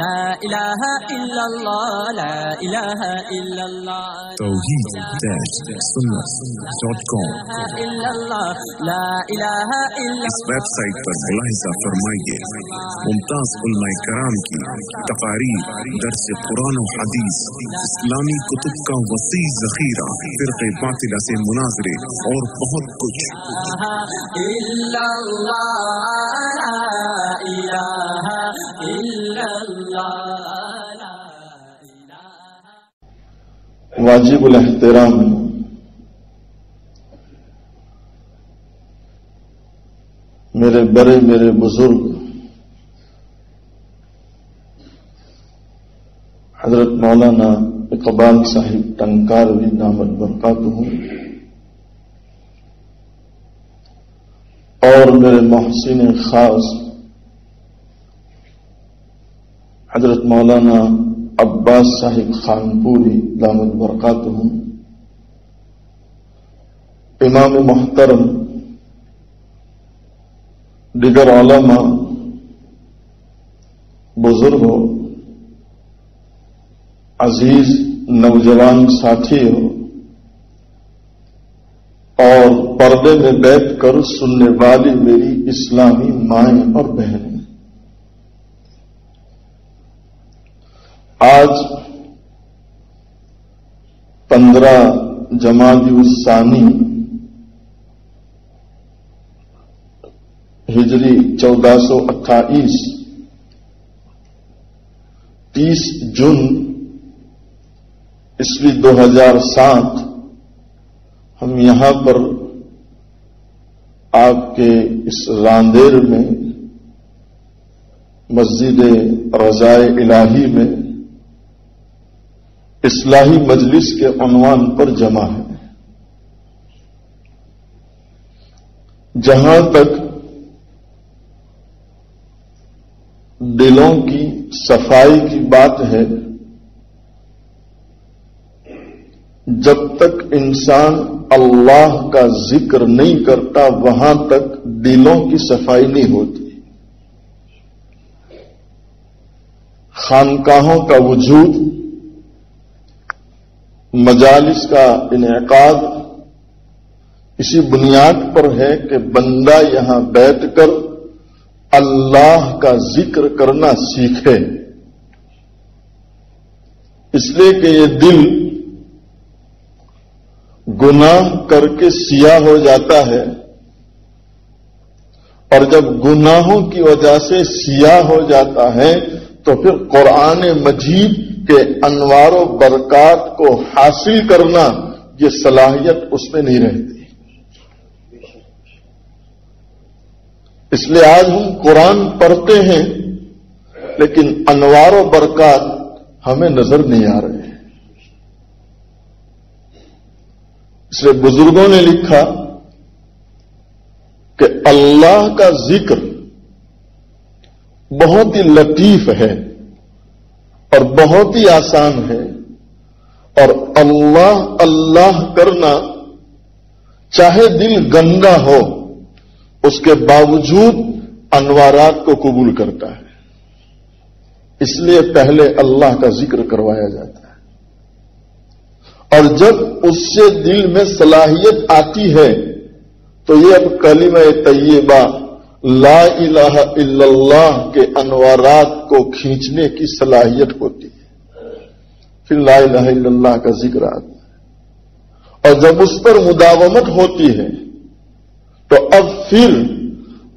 لا الہ الا اللہ لا الہ الا اللہ توحید-sunnah.com لا الہ الا اس ویب سائٹ پر ملاحظہ فرمائیے ممتاز علماء کرام کی تقاریر، درس قرآن و حدیث، اسلامی کتب کا وسیع ذخیرہ، فرقہ باطلہ سے مناظرے اور بہت کچھ۔ الا اللہ لا الہ الا اللہ۔ واجب الاحترام میرے میرے بزرگ حضرت مولانا اقبال صاحب ٹنکاروی دامت برکاتہ اور میرے محسن خاص حضرت مولانا عباس صاحب خانپوری دامت برکاتہ امام محترم، دیگر علماء، بزرگوں، عزیز نوجوان ساتھیوں اور پردے میں بیٹھ کر سننے والی میری اسلامی مائیں اور بہنیں، آج 15 جمادی الثانی ہجری 1428 30 جون عیسوی 2007 ہم یہاں پر آپ کے اس راندیر میں مسجد رضائے الہی میں اصلاحی مجلس کے عنوان پر جمع ہے، جہاں تک دلوں کی صفائی کی بات ہے، جب تک انسان اللہ کا ذکر نہیں کرتا وہاں تک دلوں کی صفائی نہیں ہوتی۔ خانقاہوں کا وجود، مجالس کا انعقاد اسی بنیاد پر ہے کہ بندہ یہاں بیٹھ کر اللہ کا ذکر کرنا سیکھے، اس لیے کہ یہ دل گناہ کر کے سیاہ ہو جاتا ہے، اور جب گناہوں کی وجہ سے سیاہ ہو جاتا ہے تو پھر قرآن مجید کے انوار و برکات کو حاصل کرنا یہ صلاحیت اس میں نہیں رہتی۔ اس لیے آج ہم قرآن پڑھتے ہیں لیکن انوار و برکات ہمیں نظر نہیں آ رہے ہیں۔ اس لیے بزرگوں نے لکھا کہ اللہ کا ذکر بہت ہی لطیف ہے اور بہت ہی آسان ہے، اور اللہ اللہ کرنا چاہے دل گندا ہو اس کے باوجود انوارات کو قبول کرتا ہے، اس لیے پہلے اللہ کا ذکر کروایا جاتا ہے، اور جب اس سے دل میں صلاحیت آتی ہے تو یہ اب کلمہ طیبہ لا الہ الا اللہ کے انوارات کو کھینچنے کی صلاحیت ہوتی ہے، پھر لا الہ الا اللہ کا ذکر آتا ہے، اور جب اس پر مداومت ہوتی ہے تو اب پھر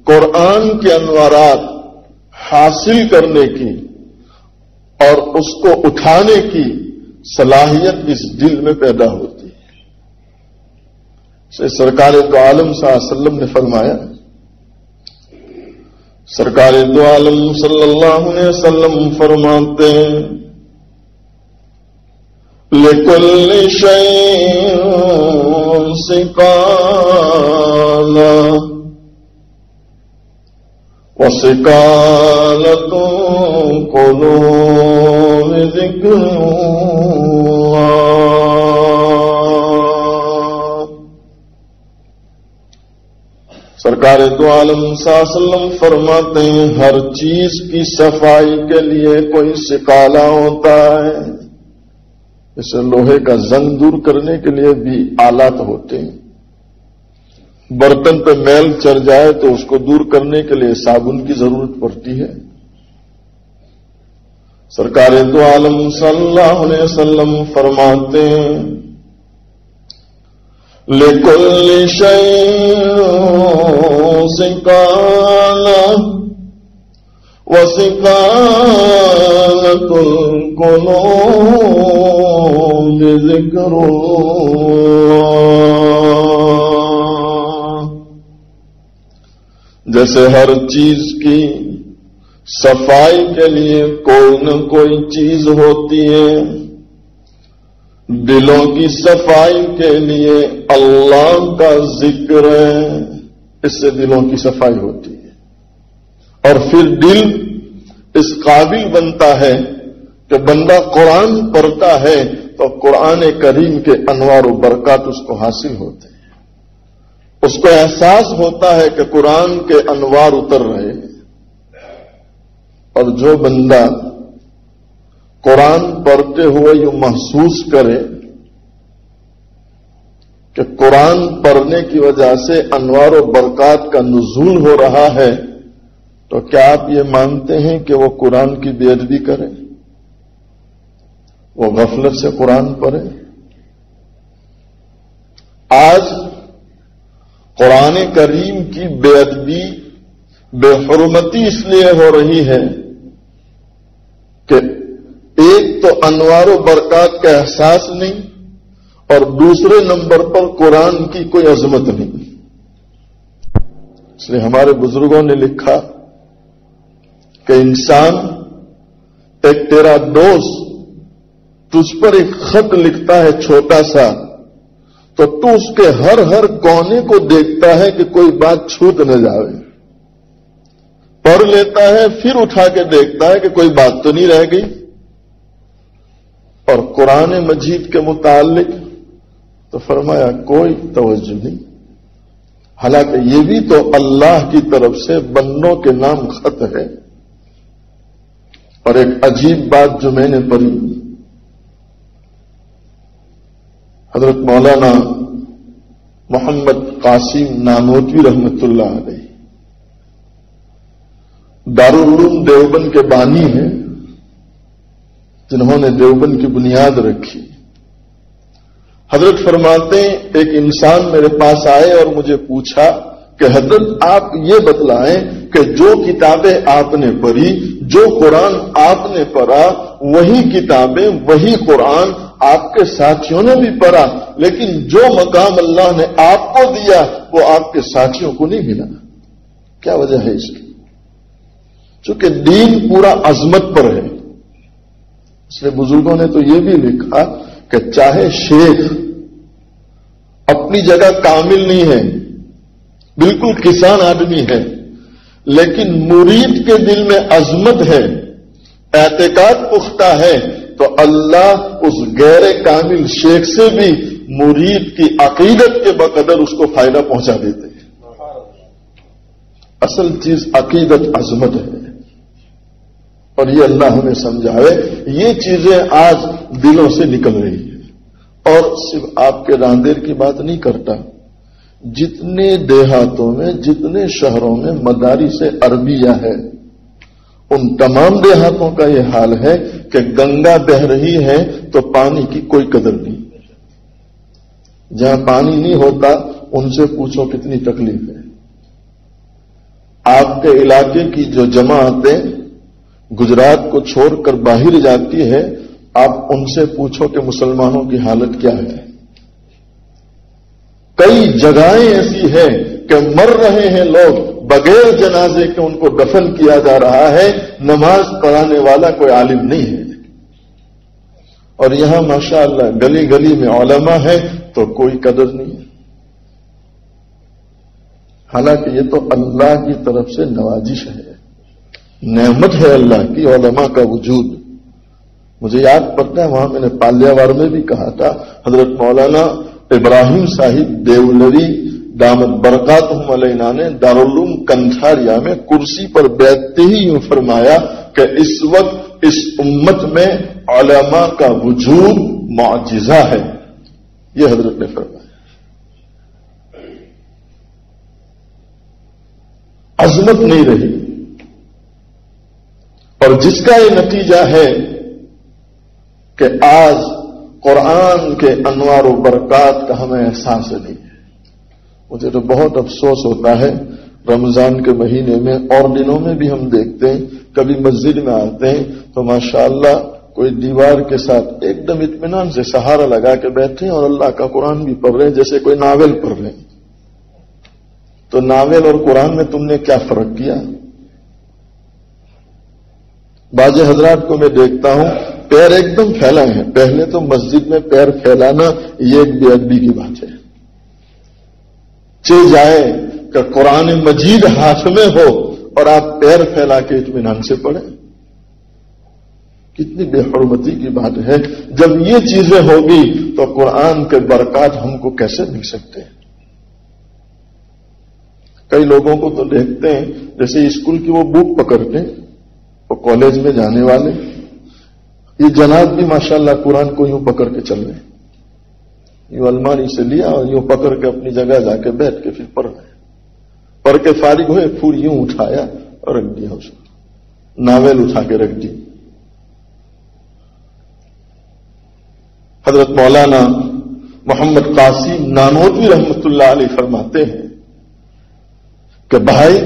قرآن کے انوارات حاصل کرنے کی اور اس کو اٹھانے کی صلاحیت اس دل میں پیدا ہوتی ہے۔ سرکار دو عالم صلی اللہ علیہ وسلم نے فرمایا، سرکار دو عالم صلی اللہ علیہ وسلم فرماتے ہیں، لِكُلِّ شَيْءٍ سِقَالَةٌ وَسِقَالَةُ الْقُلُوبِ ذِكْرُ اللَّهِ۔ سرکار دو عالم صلی اللہ علیہ وسلم فرماتے ہیں ہر چیز کی صفائی کے لیے کوئی سکالا ہوتا ہے. جیسے لوہے کا زنگ دور کرنے کے لیے بھی آلات ہوتے ہیں. برتن پہ میل چڑھ جائے تو اس کو دور کرنے کے لیے صابن کی ضرورت پڑتی ہے. سرکار دو عالم صلی اللہ علیہ وسلم فرماتے ہیں لِكُلِّ شَيْءٍ سِكَالَةٌ وَسِكَالَةُ الْقُلُوبِ ذِكْرُ اللَّهِ. جیسے ہر چیز کی صفائی کے لیے کوئی نہ کوئی چیز ہوتی ہے، دلوں کی صفائی کے لیے اللہ کا ذکر ہے، اس سے دلوں کی صفائی ہوتی ہے. اور پھر دل اس قابل بنتا ہے کہ بندہ قرآن پڑھتا ہے تو قرآن کریم کے انوار و برکات اس کو حاصل ہوتے ہیں. اس کو احساس ہوتا ہے کہ قرآن کے انوار اتر رہے ہیں. اور جو بندہ قرآن پڑھتے ہوئے یوں محسوس کرے کہ قرآن پڑھنے کی وجہ سے انوار و برکات کا نزول ہو رہا ہے تو کیا آپ یہ مانتے ہیں کہ وہ قرآن کی بے ادبی کرے، وہ غفلت سے قرآن پڑھے؟ آج قرآن کریم کی بے ادبی بے حرمتی اس لیے ہو رہی ہے کہ ایک تو انوار و برکات کا احساس نہیں اور دوسرے نمبر پر قرآن کی کوئی عظمت نہیں. اس لیے ہمارے بزرگوں نے لکھا کہ انسان ایک تیرا دوست تجھ پر ایک خط لکھتا ہے چھوٹا سا تو تو اس کے ہر کونے کو دیکھتا ہے کہ کوئی بات چھوٹ نہ جائے. پڑھ لیتا ہے پھر اٹھا کے دیکھتا ہے کہ کوئی بات تو نہیں رہ گئی. اور قرآن مجید کے متعلق تو فرمایا کوئی توجہ نہیں، حالانکہ یہ بھی تو اللہ کی طرف سے بندوں کے نام خط ہے. اور ایک عجیب بات جو میں نے پڑھی، حضرت مولانا محمد قاسم نانوتوی رحمۃ اللہ علیہ دارالعلوم دیوبند کے بانی ہیں، جنہوں نے دیوبند کی بنیاد رکھی. حضرت فرماتے ہیں ایک انسان میرے پاس آئے اور مجھے پوچھا کہ حضرت آپ یہ بتلائیں کہ جو کتابیں آپ نے پڑھی، جو قرآن آپ نے پڑھا، وہی کتابیں وہی قرآن آپ کے ساتھیوں نے بھی پڑھا، لیکن جو مقام اللہ نے آپ کو دیا وہ آپ کے ساتھیوں کو نہیں ملا. کیا وجہ ہے اس کی؟ چونکہ دین پورا عظمت پر ہے. اس لیے بزرگوں نے تو یہ بھی لکھا کہ چاہے شیخ اپنی جگہ کامل نہیں ہے، بالکل کسان آدمی ہے، لیکن مرید کے دل میں عظمت ہے، اعتقاد پختہ ہے، تو اللہ اس غیر کامل شیخ سے بھی مرید کی عقیدت کے بقدر اس کو فائدہ پہنچا دیتے ہیں. اصل چیز عقیدت عظمت ہے، اور یہ اللہ ہمیں سمجھائے. یہ چیزیں آج دلوں سے نکل رہی ہیں. اور صرف آپ کے راندیر کی بات نہیں کرتا، جتنے دیہاتوں میں جتنے شہروں میں مدارس عربیہ ہے ان تمام دیہاتوں کا یہ حال ہے کہ گنگا بہ رہی ہے تو پانی کی کوئی قدر نہیں. جہاں پانی نہیں ہوتا ان سے پوچھو کتنی تکلیف ہے. آپ کے علاقے کی جو جماعتیں گجرات کو چھوڑ کر باہر جاتی ہے، آپ ان سے پوچھو کہ مسلمانوں کی حالت کیا ہے. کئی جگہیں ایسی ہیں کہ مر رہے ہیں لوگ بغیر جنازے کے، ان کو دفن کیا جا رہا ہے، نماز پڑھانے والا کوئی عالم نہیں ہے. اور یہاں ماشاءاللہ گلی گلی میں علماء ہے تو کوئی قدر نہیں ہے. حالانکہ یہ تو اللہ کی طرف سے نوازش ہے، نعمت ہے اللہ کی علماء کا وجود. مجھے یاد پڑتا ہے وہاں میں نے پالیاوار میں بھی کہا تھا، حضرت مولانا ابراہیم صاحب دیولری دامت برکاتہم علینا نے دارالعلوم کنٹھاریا میں کرسی پر بیٹھتے ہی یوں فرمایا کہ اس وقت اس امت میں علماء کا وجود معجزہ ہے. یہ حضرت نے فرمایا. عظمت نہیں رہی. اور جس کا یہ نتیجہ ہے کہ آج قرآن کے انوار و برکات کا ہمیں احساس نہیں ہے. مجھے تو بہت افسوس ہوتا ہے، رمضان کے مہینے میں اور دنوں میں بھی ہم دیکھتے ہیں، کبھی مسجد میں آتے ہیں تو ماشاءاللہ کوئی دیوار کے ساتھ ایک دم اطمینان سے سہارا لگا کے بیٹھے ہیں اور اللہ کا قرآن بھی پڑھ رہے ہیں جیسے کوئی ناول پڑھ رہے ہیں. تو ناول اور قرآن میں تم نے کیا فرق کیا؟ بعض حضرات کو میں دیکھتا ہوں پیر ایک دم پھیلائے ہیں. پہلے تو مسجد میں پیر پھیلانا یہ ایک بے ادبی کی بات ہے. جائے کہ قرآن مجید ہاتھ میں ہو اور آپ پیر پھیلا کے اطمینان سے پڑھیں. کتنی بے حرمتی کی بات ہے. جب یہ چیزیں ہوگی تو قرآن کے برکات ہم کو کیسے مل سکتے ہیں؟ کئی لوگوں کو تو دیکھتے ہیں جیسے اسکول کی وہ بک پکڑتے اور کالج میں جانے والے، یہ جناب بھی ماشاءاللہ قرآن کو یوں پکڑ کے چل رہے ہیں. یوں الماری سے لیا اور یوں پکڑ کے اپنی جگہ جا کے بیٹھ کے پھر پڑھ رہے ہیں. پڑھ کے فارغ ہوئے پھر یوں اٹھایا اور رکھ دیا. اس کو ناول اٹھا کے رکھ دی. حضرت مولانا محمد قاسم نانوتوی رحمۃ اللہ علیہ فرماتے ہیں کہ بھائی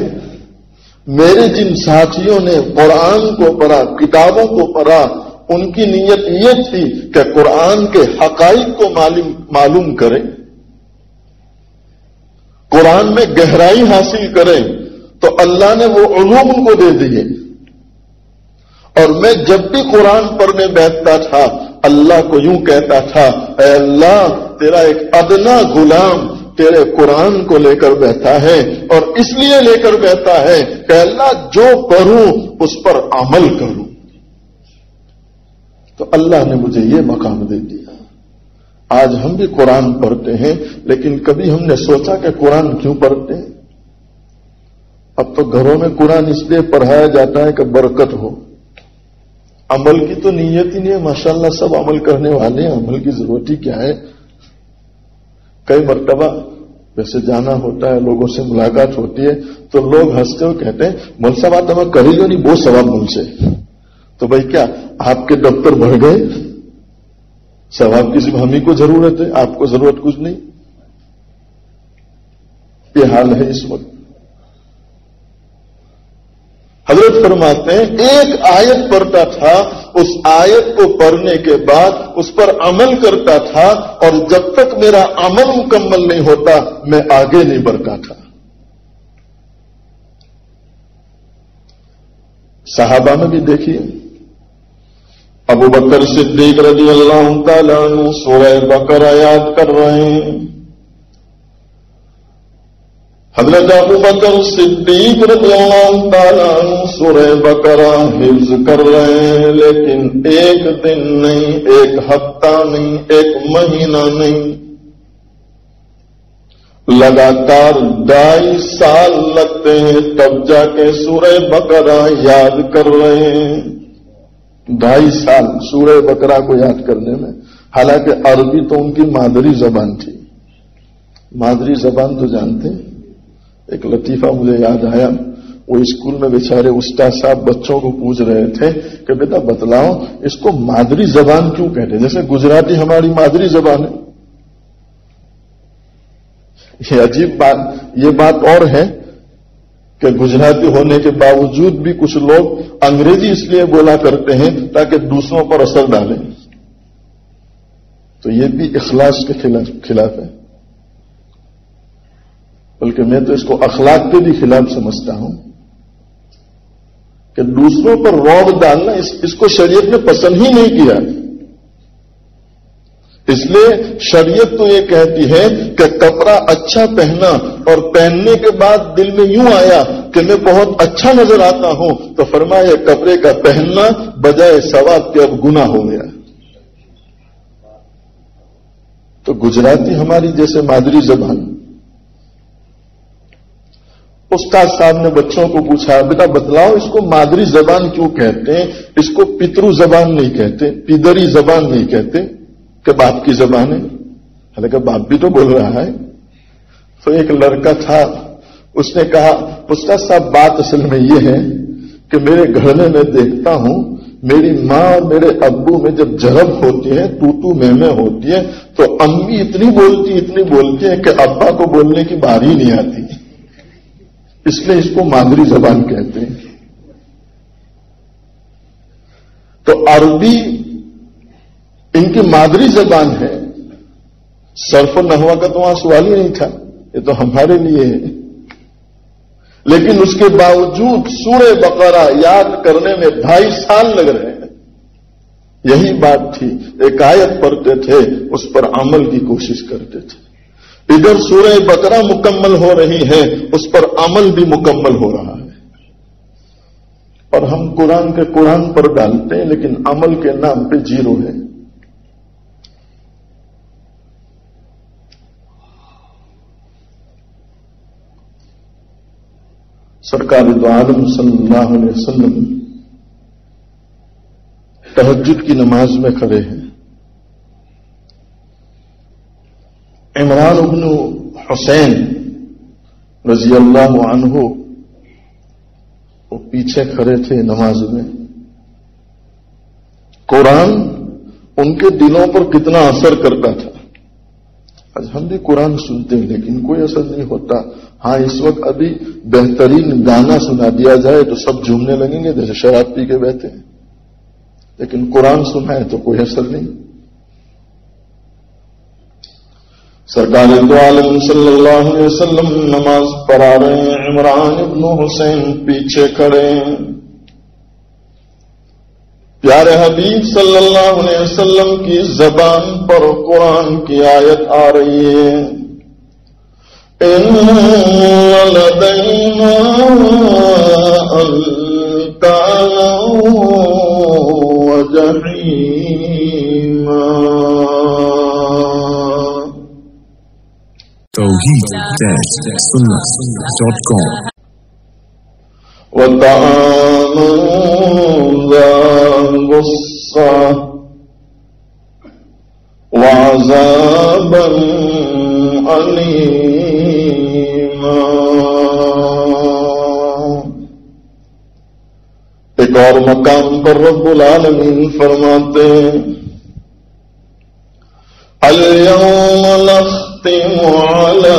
میرے جن ساتھیوں نے قرآن کو پڑھا، کتابوں کو پڑھا، ان کی نیت یہ تھی کہ قرآن کے حقائق کو معلوم کریں، قرآن میں گہرائی حاصل کریں، تو اللہ نے وہ علوم ان کو دے دیے. اور میں جب بھی قرآن پڑھنے بیٹھتا تھا اللہ کو یوں کہتا تھا، اے اللہ تیرا ایک ادنا غلام تیرے قرآن کو لے کر بیٹھا ہے اور اس لیے لے کر بیٹھا ہے کہ اللہ جو پڑھوں اس پر عمل کروں. تو اللہ نے مجھے یہ مقام دے دیا. آج ہم بھی قرآن پڑھتے ہیں لیکن کبھی ہم نے سوچا کہ قرآن کیوں پڑھتے ہیں؟ اب تو گھروں میں قرآن اس لیے پڑھایا جاتا ہے کہ برکت ہو. عمل کی تو نیت ہی نہیں ہے. ماشاءاللہ سب عمل کرنے والے ہیں، عمل کی ضرورت ہی کیا ہے. کئی مرتبہ ویسے جانا ہوتا ہے، لوگوں سے ملاقات ہوتی ہے تو لوگ ہنستے ہوئے کہتے ہیں مول صاحب آپ ہمیں کری جو نہیں بہت ثواب مل سے. تو بھائی کیا آپ کے دفتر بڑھ گئے؟ ثواب کی صرف ہم ہی کو ضرورت ہے، آپ کو ضرورت کچھ نہیں. یہ حال ہے اس وقت. حضرت فرماتے ہیں ایک آیت پڑھتا تھا، اس آیت کو پڑھنے کے بعد اس پر عمل کرتا تھا اور جب تک میرا عمل مکمل نہیں ہوتا میں آگے نہیں بڑھتا تھا. صحابہ میں بھی دیکھیے ابو بکر صدیق رضی اللہ تعالیٰ عنہ سورہ بقرہ یاد کر رہے ہیں. حضرت ابو بکر صدیق رضی اللہ تعالیٰ عنہ سورہ بقرہ حفظ کر رہے ہیں لیکن ایک دن نہیں، ایک ہفتہ نہیں، ایک مہینہ نہیں، لگاتار 2.5 سال لگتے ہیں تب جا کے سورہ بقرہ یاد کر رہے ہیں. 2.5 سال سورہ بقرہ کو یاد کرنے میں. حالانکہ عربی تو ان کی مادری زبان تھی. مادری زبان تو جانتے ہیں. ایک لطیفہ مجھے یاد آیا، وہ اسکول میں بیچارے استاد صاحب بچوں کو پوچھ رہے تھے کہ بیٹا بتلاؤ اس کو مادری زبان کیوں کہتے ہیں؟ جیسے گجراتی ہماری مادری زبان ہے. یہ عجیب بات، یہ بات اور ہے کہ گجراتی ہونے کے باوجود بھی کچھ لوگ انگریزی اس لیے بولا کرتے ہیں تاکہ دوسروں پر اثر ڈالیں. تو یہ بھی اخلاص کے خلاف ہے، بلکہ میں تو اس کو اخلاق کے بھی خلاف سمجھتا ہوں کہ دوسروں پر رعب ڈالنا اس کو شریعت نے پسند ہی نہیں کیا. اس لیے شریعت تو یہ کہتی ہے کہ کپڑا اچھا پہنا اور پہننے کے بعد دل میں یوں آیا کہ میں بہت اچھا نظر آتا ہوں تو فرمایا کپڑے کا پہننا بجائے ثواب کے اب گناہ ہو گیا. تو گجراتی ہماری جیسے مادری زبان استاد صاحب نے بچوں کو پوچھا بیٹا بتلاؤ اس کو مادری زبان کیوں کہتے ہیں, اس کو پترو زبان نہیں کہتے, پیدری زبان نہیں کہتے کہ باپ کی زبان ہے. حالانکہ باپ بھی تو بول رہا ہے. تو ایک لڑکا تھا, اس نے کہا استاد صاحب بات اصل میں یہ ہے کہ میرے گھر میں دیکھتا ہوں میری ماں اور میرے ابو میں جب جھڑپ ہوتی ہے, تو میں ہوتی ہے, تو امی اتنی بولتی ہیں کہ ابا کو بولنے کی باری ہی نہیں آتی, اس لیے اس کو مادری زبان کہتے ہیں. تو عربی ان کی مادری زبان ہے. صرف و نحو کا تو وہاں سوال ہی نہیں تھا, یہ تو ہمارے لیے ہے. لیکن اس کے باوجود سورہ بقرہ یاد کرنے میں 2.5 سال لگ رہے ہیں. یہی بات تھی, ایک آیت پڑھتے تھے اس پر عمل کی کوشش کرتے تھے. ادھر سورہ بقرہ مکمل ہو رہی ہے, اس پر عمل بھی مکمل ہو رہا ہے. اور ہم قرآن کے قرآن پر ڈالتے ہیں لیکن عمل کے نام پہ 0 ہے. سرکار دو عالم صلی اللہ علیہ وسلم تہجد کی نماز میں کھڑے ہیں. عمران بن حسین رضی اللہ عنہ وہ پیچھے کھڑے تھے نماز میں. قرآن ان کے دلوں پر کتنا اثر کرتا تھا. آج ہم بھی قرآن سنتے ہیں لیکن کوئی اثر نہیں ہوتا. ہاں اس وقت ابھی بہترین گانا سنا دیا جائے تو سب جھومنے لگیں گے جیسے شراب پی کے بہتے ہیں, لیکن قرآن سنا ہے تو کوئی اثر نہیں. سرکار دو عالم صلی اللہ علیہ وسلم نماز پڑھا رہے ہیں, عمران ابن حسین پیچھے کھڑے ہیں. پیارے حبیب صلی اللہ علیہ وسلم کی زبان پر قرآن کی آیت آ رہی ہے, إِنَّ لَدَيْنَا أَنكَالًا وَجَحِيمًا. Tawheed-Sunnah.com وَطَعَامًا ذَا غُصَّةٍ وَعَذَابًا عَلِيمًا. ایک اور مقام پر رب العالمین فرماتے ہیں اليوم نختم على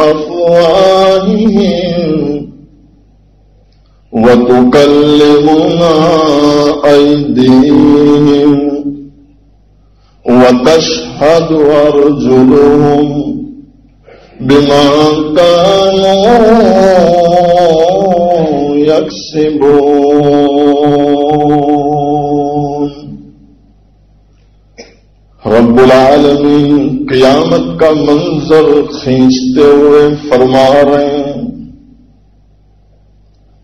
أفواههم وتكلمنا أيديهم وتشهد أرجلهم بما كانوا يكسبون. رب العالمین قیامت کا منظر کھینچتے ہوئے فرما رہے ہیں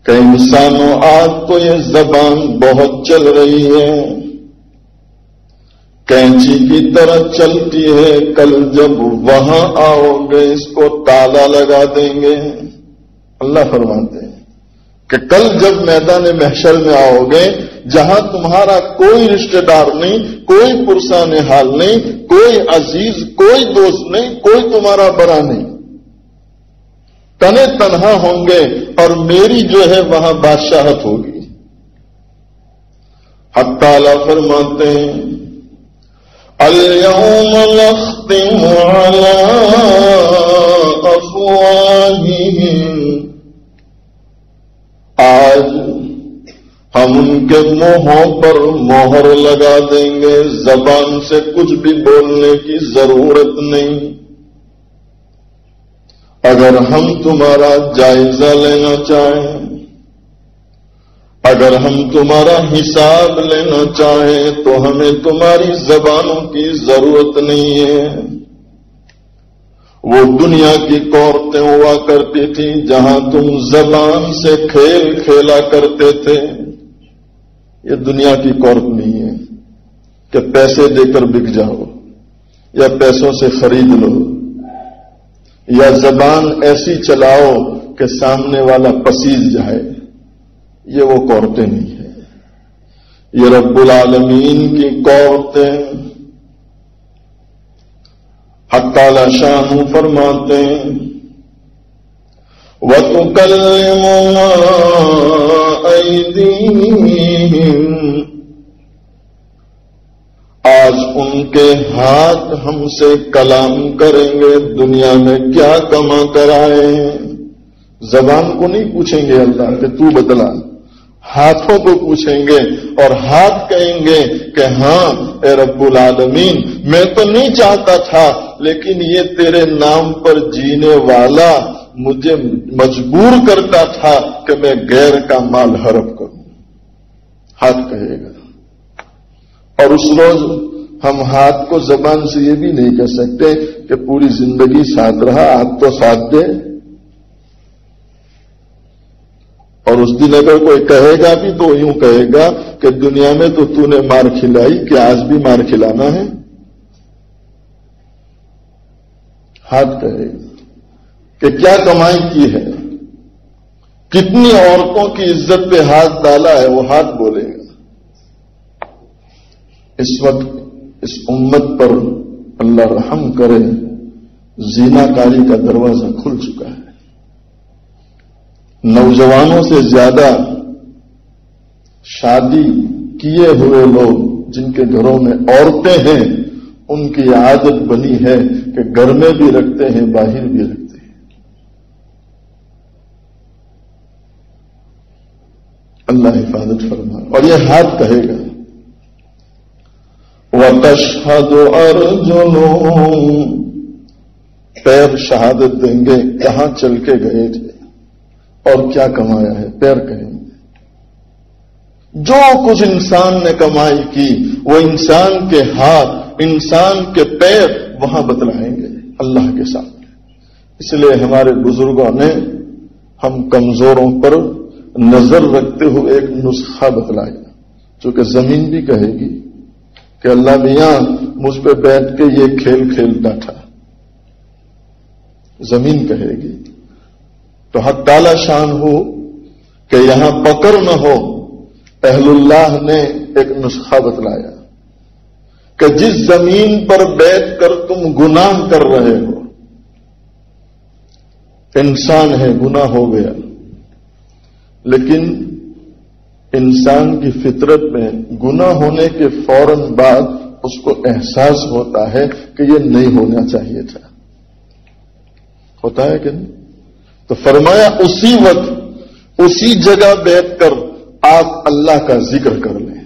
کہ انسانوں آج تو یہ زبان بہت چل رہی ہے, کینچی کی طرح چلتی ہے, کل جب وہاں آؤ گے اس کو تالا لگا دیں گے. اللہ فرماتے ہیں کہ کل جب میدان محشر میں آؤ گے جہاں تمہارا کوئی رشتہ دار نہیں, کوئی پرسان حال نہیں, کوئی عزیز, کوئی دوست نہیں, کوئی تمہارا بڑا نہیں, تنے تنہا ہوں گے اور میری جو ہے وہاں بادشاہت ہوگی. حق تعالی فرماتے ہیں اليوم نختم على أفواههم, آج ہم ان کے منہوں پر مہر لگا دیں گے, زبان سے کچھ بھی بولنے کی ضرورت نہیں. اگر ہم تمہارا جائزہ لینا چاہیں, اگر ہم تمہارا حساب لینا چاہیں تو ہمیں تمہاری زبانوں کی ضرورت نہیں ہے. وہ دنیا کی عورتیں ہوا کرتی تھی جہاں تم زبان سے کھیل کھیلا کرتے تھے. یہ دنیا کی عورت نہیں ہے کہ پیسے دے کر بک جاؤ یا پیسوں سے خرید لو یا زبان ایسی چلاؤ کہ سامنے والا پسیج جائے، یہ وہ قورتیں نہیں ہیں، یہ رب العالمین کی قورتیں۔ حق تعالی شان فرماتے ہیں وَتُكَلِّمُنَا أَيْدِيهِمْ، آج ان کے ہاتھ ہم سے کلام کریں گے، دنیا میں کیا کما کر آئے ہیں۔ زبان کو نہیں پوچھیں گے اللہ کہ تو بتلا، ہاتھوں کو پوچھیں گے، اور ہاتھ کہیں گے کہ ہاں اے رب العالمین، میں تو نہیں چاہتا تھا لیکن یہ تیرے نام پر جینے والا مجھے مجبور کرتا تھا کہ میں غیر کا مال ہڑپ کروں۔ ہاتھ کہے گا۔ اور اس روز ہم ہاتھ کو زبان سے یہ بھی نہیں کہہ سکتے کہ پوری زندگی ساتھ رہا، ہاتھ تو ساتھ دے۔ اور اس دن اگر کوئی کہے گا بھی تو یوں کہے گا کہ دنیا میں تو نے مار کھلائی، کہ آج بھی مار کھلانا ہے؟ ہاتھ کہے گا کہ کیا کمائی کی ہے، کتنی عورتوں کی عزت پہ ہاتھ ڈالا ہے، وہ ہاتھ بولے گا۔ اس وقت اس امت پر اللہ رحم کرے، زنا کاری کا دروازہ کھل چکا ہے۔ نوجوانوں سے زیادہ شادی کیے ہوئے لوگ جن کے گھروں میں عورتیں ہیں، ان کی عادت بنی ہے کہ گھر میں بھی رکھتے ہیں، باہر بھی رکھتے ہیں۔ اللہ حفاظت فرمائے۔ اور یہ ہاتھ کہے گا وَتَشْهَدُ أَرْجُلُهُمْ، پیر شہادت دیں گے کہاں چل کے گئے تھے اور کیا کمایا ہے۔ پیر کہیں گے جو کچھ انسان نے کمائی کی وہ انسان کے ہاتھ، انسان کے پیر وہاں بتلائیں گے اللہ کے سامنے۔ اس لیے ہمارے بزرگوں نے ہم کمزوروں پر نظر رکھتے ہوئے ایک نسخہ بتلایا، چونکہ زمین بھی کہے گی کہ اللہ میاں مجھ پہ بیٹھ کے یہ کھیل کھیلتا تھا، زمین کہے گی۔ تو حق تعالی شان ہو کہ یہاں پکڑ نہ ہو، اہل اللہ نے ایک نسخہ بتلایا کہ جس زمین پر بیٹھ کر تم گناہ کر رہے ہو، انسان ہے گناہ ہو گیا، لیکن انسان کی فطرت میں گناہ ہونے کے فوراً بعد اس کو احساس ہوتا ہے کہ یہ نہیں ہونا چاہیے تھا۔ ہوتا ہے کہ نہیں؟ تو فرمایا اسی وقت اسی جگہ بیٹھ کر آپ اللہ کا ذکر کر لیں،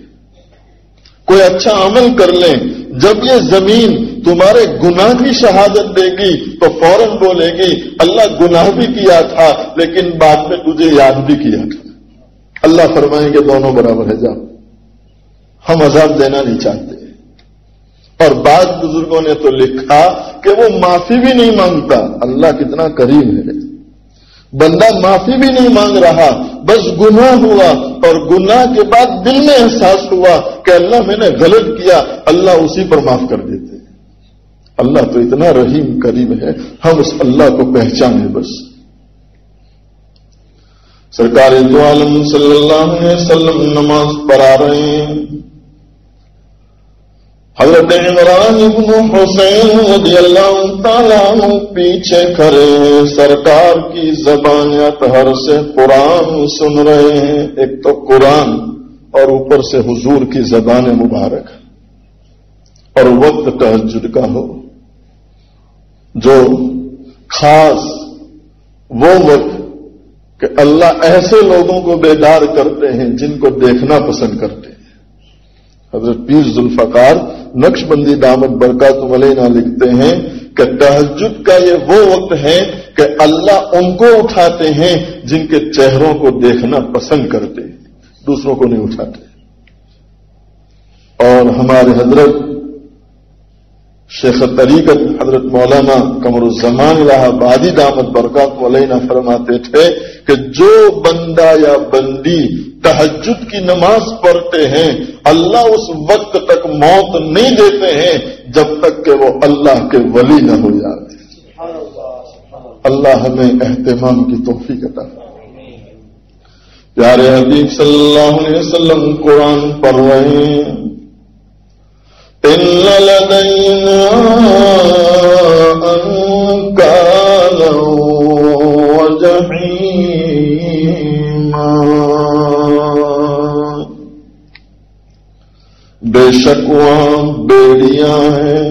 کوئی اچھا عمل کر لیں۔ جب یہ زمین تمہارے گناہ کی شہادت دے گی تو فوراً بولے گی اللہ گناہ بھی کیا تھا لیکن بعد میں تجھے یاد بھی کیا تھا۔ اللہ فرمائیں گے دونوں برابر ہے، جاؤ، ہم عذاب دینا نہیں چاہتے۔ اور بعض بزرگوں نے تو لکھا کہ وہ معافی بھی نہیں مانگتا۔ اللہ کتنا کریم ہے، بندہ معافی بھی نہیں مانگ رہا، بس گناہ ہوا اور گناہ کے بعد دل میں احساس ہوا کہ اللہ میں نے غلط کیا، اللہ اسی پر معاف کر دیتے۔ اللہ تو اتنا رحیم کریم ہے، ہم اس اللہ کو پہچانے بس۔ سرکار دو عالم صلی اللہ علیہ وسلم نماز پڑھا رہے ہیں، حضرت عمران ابن حسین رضی اللہ تعالیٰ عنہ پیچھے کھڑے ہیں، سرکار کی زبان اطہر سے قرآن سن رہے ہیں۔ ایک تو قرآن اور اوپر سے حضور کی زبان مبارک، اور وقت تہجد کا ہو، جو خاص وہ وقت کہ اللہ ایسے لوگوں کو بیدار کرتے ہیں جن کو دیکھنا پسند کرتے ہیں۔ حضرت پیر ذوالفقار نقش بندی دامت برکاتہ علینا لکھتے ہیں کہ تہجد کا یہ وہ وقت ہے کہ اللہ ان کو اٹھاتے ہیں جن کے چہروں کو دیکھنا پسند کرتے ہیں، دوسروں کو نہیں اٹھاتے۔ اور ہمارے حضرت شیخ طریقت حضرت مولانا قمر الزمان الہ آبادی دامت برکاتہ علینا فرماتے تھے کہ جو بندہ یا بندی تہجد کی نماز پڑھتے ہیں اللہ اس وقت تک موت نہیں دیتے ہیں جب تک کہ وہ اللہ کے ولی نہ ہو جاتے۔ اللہ ہمیں اہتمام کی توفیق عطا فرمائے۔ پیارے حبیب صلی اللہ علیہ وسلم قرآن پڑھ رہے ہیں، ان لدینا انکالا وجحیما، بے شک وہاں بیڑیاں ہیں،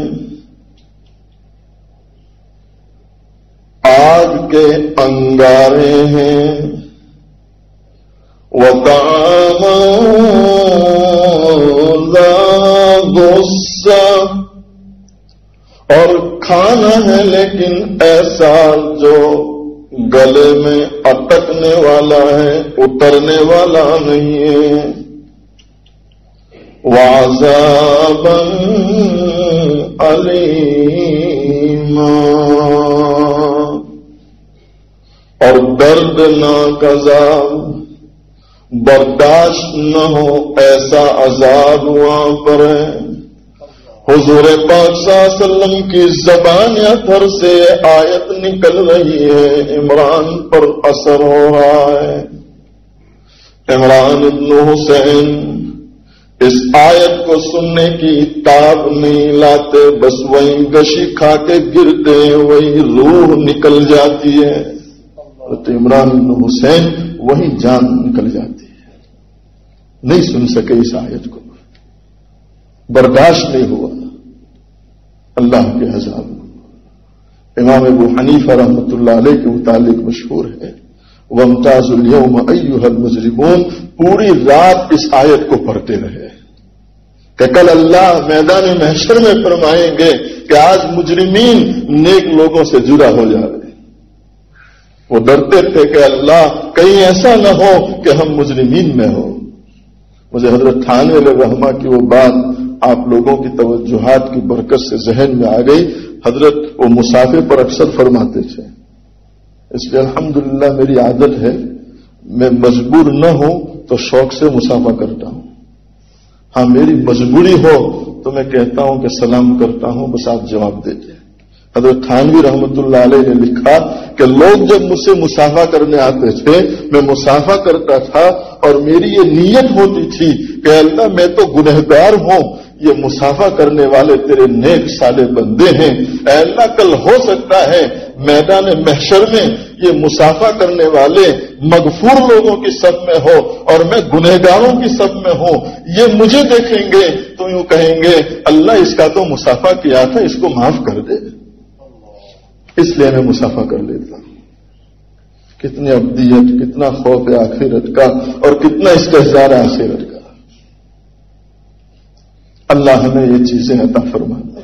آگ کے انگارے ہیں، وَطَعَامًا ذَا غُصَّةٍ، اور کھانا ہے لیکن ایسا جو گلے میں اٹکنے والا ہے، اترنے والا نہیں ہے، وَعَذَابًا أَلِيمًا، اور دردناک عذاب، برداشت نہ ہو ایسا عذاب وہاں پر ہے۔ حضور پاک صلی اللہ علیہ وسلم کی زبان اثر سے آیت نکل رہی ہے، عمران پر اثر ہو رہا ہے۔ عمران ابن حسین اس آیت کو سننے کی تاب نہیں لاتے، بس وہیں گشی کھا کے گرتے، وہی روح نکل جاتی ہے۔ حضرت عمران بن حسین وہی جان نکل جاتی ہے، نہیں سن سکے اس آیت کو، برداشت نہیں ہوا اللہ کے عذاب۔ امام ابو حنیفہ رحمۃ اللہ علیہ کے متعلق مشہور ہے، وَامْتَازُوا الْيَوْمَ أَيُّهَا الْمُجْرِمُونَ، پوری رات اس آیت کو پڑھتے رہے کہ کل اللہ میدان محشر میں فرمائیں گے کہ آج مجرمین نیک لوگوں سے جدا ہو جائے۔ وہ ڈرتے تھے کہ اللہ کہیں ایسا نہ ہو کہ ہم مجرمین میں ہو۔ مجھے حضرت تھانوی علیہ رحمہ کی وہ بات آپ لوگوں کی توجہات کی برکت سے ذہن میں آ گئی۔ حضرت وہ مسافر پر اکثر فرماتے تھے، اس لیے الحمدللہ میری عادت ہے، میں مجبور نہ ہوں تو شوق سے مسافہ کرتا ہوں، ہاں میری مجبوری ہو تو میں کہتا ہوں کہ سلام کرتا ہوں، بس آپ جواب دے دیں۔ حضرت تھانوی رحمۃ اللہ علیہ نے لکھا کہ لوگ جب مجھ سے مسافہ کرنے آتے تھے، میں مسافہ کرتا تھا اور میری یہ نیت ہوتی تھی کہ اللہ میں تو گنہگار ہوں، یہ مسافہ کرنے والے تیرے نیک صالح بندے ہیں، اے اللہ کل ہو سکتا ہے میدان محشر میں یہ مسافہ کرنے والے مغفور لوگوں کی صف میں ہو اور میں گنہگاروں کی صف میں ہوں، یہ مجھے دیکھیں گے تو یوں کہیں گے اللہ اس کا تو مسافہ کیا تھا، اس کو معاف کر دے، اس لیے میں مسافہ کر لیتا ہوں۔ کتنی ابدیت، کتنا خوف آخرت کا اور کتنا استحضار آخرت کا۔ اللہ ہمیں یہ چیزیں عطا فرمائے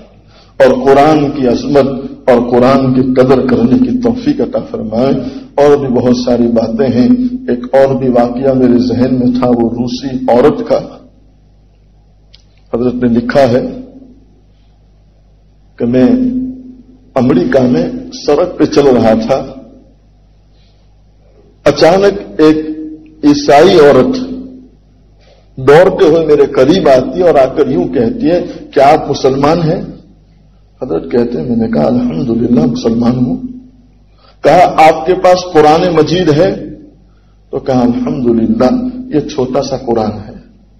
اور قرآن کی عظمت اور قرآن کی قدر کرنے کی توفیق عطا فرمائے۔ اور بھی بہت ساری باتیں ہیں، ایک اور بھی واقعہ میرے ذہن میں تھا، وہ روسی عورت کا۔ حضرت نے لکھا ہے کہ میں امریکہ میں سڑک پہ چل رہا تھا، اچانک ایک عیسائی عورت دوڑتے ہوئے میرے قریب آتی ہے اور آ کر یوں کہتی ہے کہ آپ مسلمان ہیں؟ حضرت کہتے ہیں، میں نے کہا الحمدللہ مسلمان ہوں۔ کہا آپ کے پاس قرآن مجید ہے؟ تو کہا الحمدللہ یہ چھوٹا سا قرآن ہے۔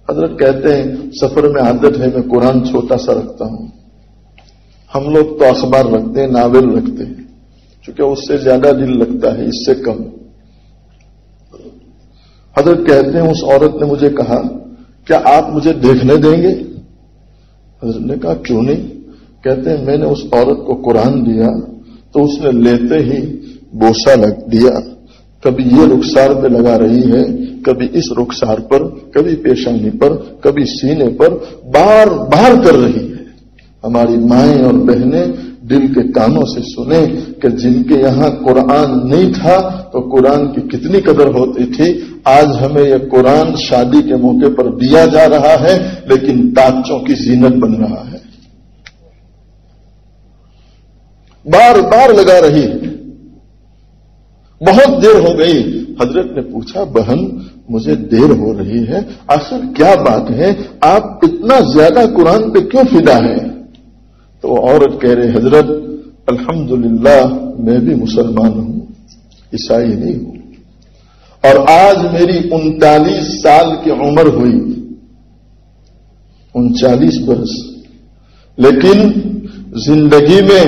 حضرت کہتے ہیں سفر میں عادت ہے میں قرآن چھوٹا سا رکھتا ہوں، ہم لوگ تو اخبار رکھتے ہیں، ناول رکھتے ہیں، چونکہ اس سے زیادہ دل لگتا ہے، اس سے کم۔ حضرت کہتے ہیں اس عورت نے مجھے کہا کیا آپ مجھے دیکھنے دیں گے؟ حضرت نے کہا کیوں نہیں؟ کہتے ہیں میں نے اس عورت کو قرآن دیا تو اس نے لیتے ہی بوسہ لگ دیا، کبھی یہ رخسار پہ لگا رہی ہے، کبھی اس رخسار پر، کبھی پیشانی پر، کبھی سینے پر، بار بار کر رہی ہے۔ ہماری مائیں اور بہنیں دل کے کانوں سے سنیں کہ جن کے یہاں قرآن نہیں تھا تو قرآن کی کتنی قدر ہوتی تھی۔ آج ہمیں یہ قرآن شادی کے موقع پر دیا جا رہا ہے لیکن تاجوں کی زینت بن رہا ہے، بار بار لگا رہی ہے۔ بہت دیر ہو گئی۔ حضرت نے پوچھا بہن مجھے دیر ہو رہی ہے، آخر کیا بات ہے، آپ اتنا زیادہ قرآن پہ کیوں فدا ہیں؟ تو وہ عورت کہہ رہے حضرت الحمدللہ میں بھی مسلمان ہوں، عیسائی نہیں ہوں، اور آج میری 39 سال کی عمر ہوئی، 39 برس، لیکن زندگی میں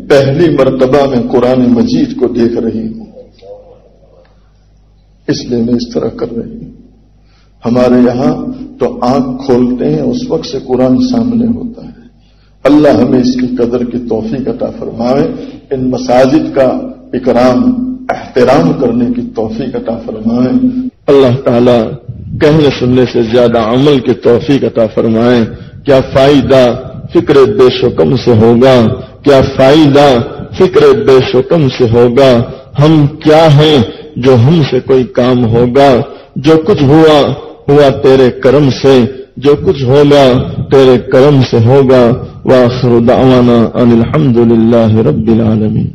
پہلی مرتبہ میں قرآن مجید کو دیکھ رہی ہوں، اس لیے میں اس طرح کر رہی ہوں۔ ہمارے یہاں تو آنکھ کھولتے ہیں اس وقت سے قرآن سامنے ہوتا ہے۔ اللہ ہمیں اس کی قدر کی توفیق عطا فرمائے، ان مساجد کا اکرام احترام کرنے کی توفیق عطا فرمائے۔ اللہ تعالی کہنے سننے سے زیادہ عمل کی توفیق عطا فرمائے۔ کیا فائدہ فکر بیش و کم سے ہوگا، کیا فائدہ فکر بیش و کم سے ہوگا؟ ہم کیا ہیں جو ہم سے کوئی کام ہوگا؟ جو کچھ ہوا ہوا تیرے کرم سے، جو کچھ ہوگا تیرے کرم سے ہوگا۔ وآخر دعوانا ان الحمد للہ رب العالمین۔